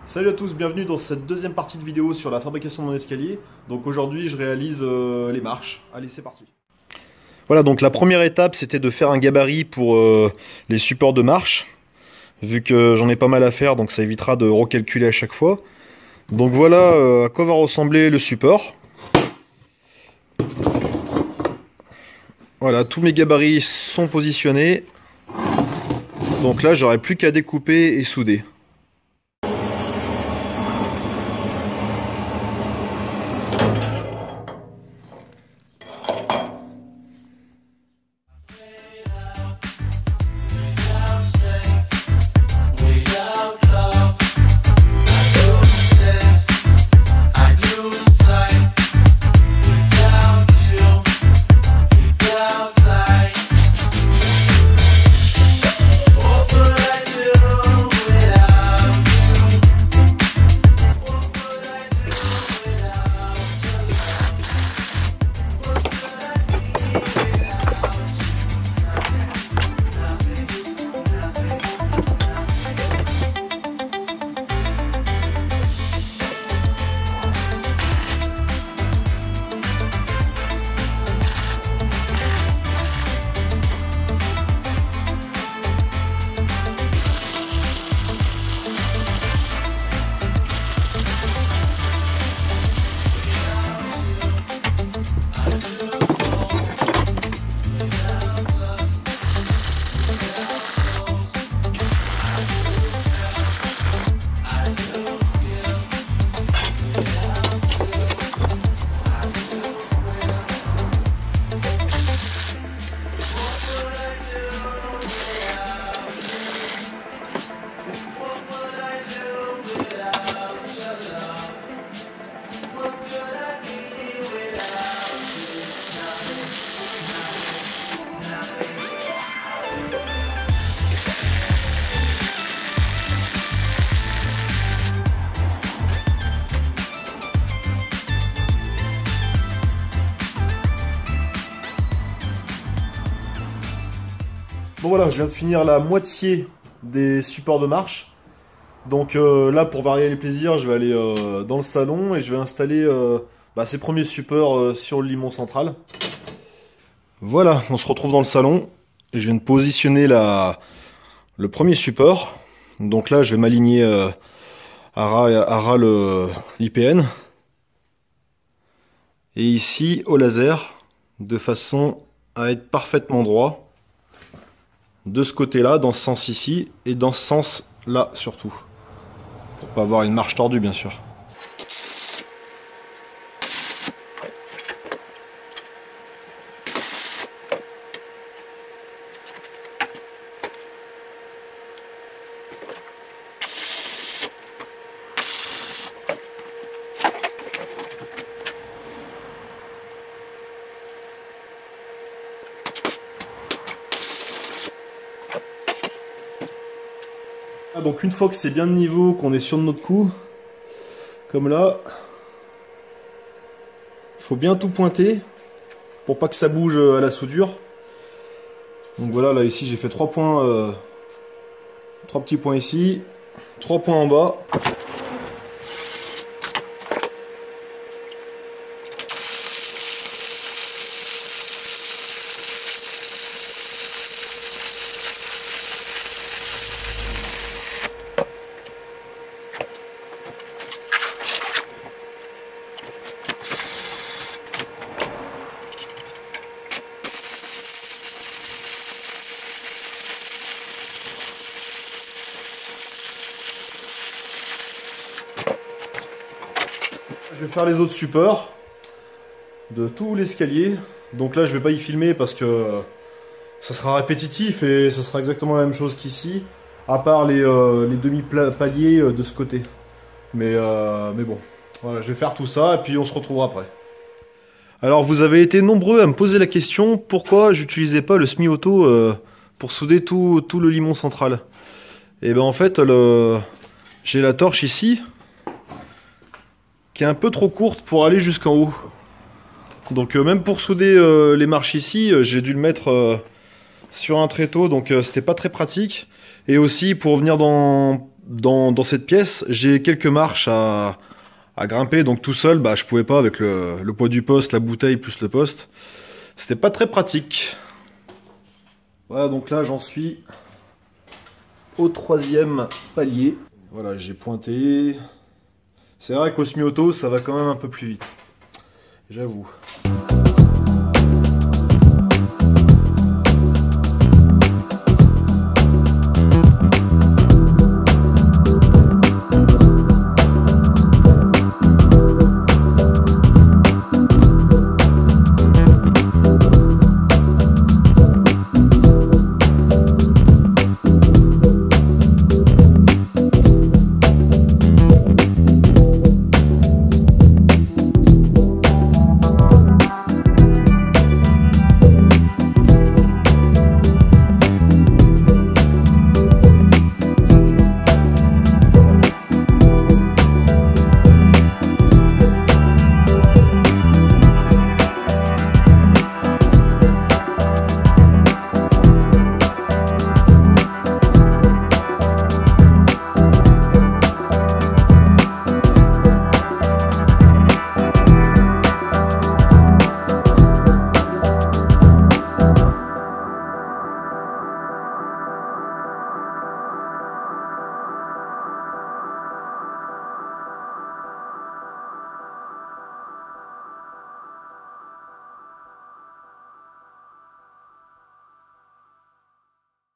Salut à tous, bienvenue dans cette deuxième partie de vidéo sur la fabrication de mon escalier. Donc aujourd'hui je réalise les marches. Allez, c'est parti. Voilà, donc la première étape c'était de faire un gabarit pour les supports de marche. Vu que j'en ai pas mal à faire, donc ça évitera de recalculer à chaque fois. Donc voilà à quoi va ressembler le support. Voilà, tous mes gabarits sont positionnés. Donc là j'aurai plus qu'à découper et souder. Bon voilà, je viens de finir la moitié des supports de marche. Donc là, pour varier les plaisirs, je vais aller dans le salon et je vais installer ces premiers supports sur le limon central. Voilà, on se retrouve dans le salon. Je viens de positionner le premier support. Donc là, je vais m'aligner à ras l'IPN. Et ici, au laser, de façon à être parfaitement droit. De ce côté-là, dans ce sens ici, et dans ce sens-là surtout. Pour pas avoir une marche tordue, bien sûr. Donc une fois que c'est bien de niveau, qu'on est sûr de notre coup, comme là, il faut bien tout pointer pour pas que ça bouge à la soudure. Donc voilà, là ici j'ai fait 3 points, 3 petits points ici, 3 points en bas. Je vais faire les autres supports de tout l'escalier. Donc là je vais pas y filmer parce que ça sera répétitif et ça sera exactement la même chose qu'ici, à part les demi-paliers de ce côté. Mais bon, voilà, je vais faire tout ça et puis on se retrouvera après. Alors vous avez été nombreux à me poser la question pourquoi j'utilisais pas le semi-auto pour souder tout le limon central. Et ben en fait j'ai la torche ici qui est un peu trop courte pour aller jusqu'en haut. Donc même pour souder les marches ici, j'ai dû le mettre sur un tréteau, donc c'était pas très pratique. Et aussi, pour venir dans cette pièce, j'ai quelques marches à grimper, donc tout seul, bah, je pouvais pas avec le poids du poste, la bouteille plus le poste. C'était pas très pratique. Voilà, donc là j'en suis au 3e palier. Voilà, j'ai pointé. C'est vrai qu'au semi-auto, ça va quand même un peu plus vite. J'avoue.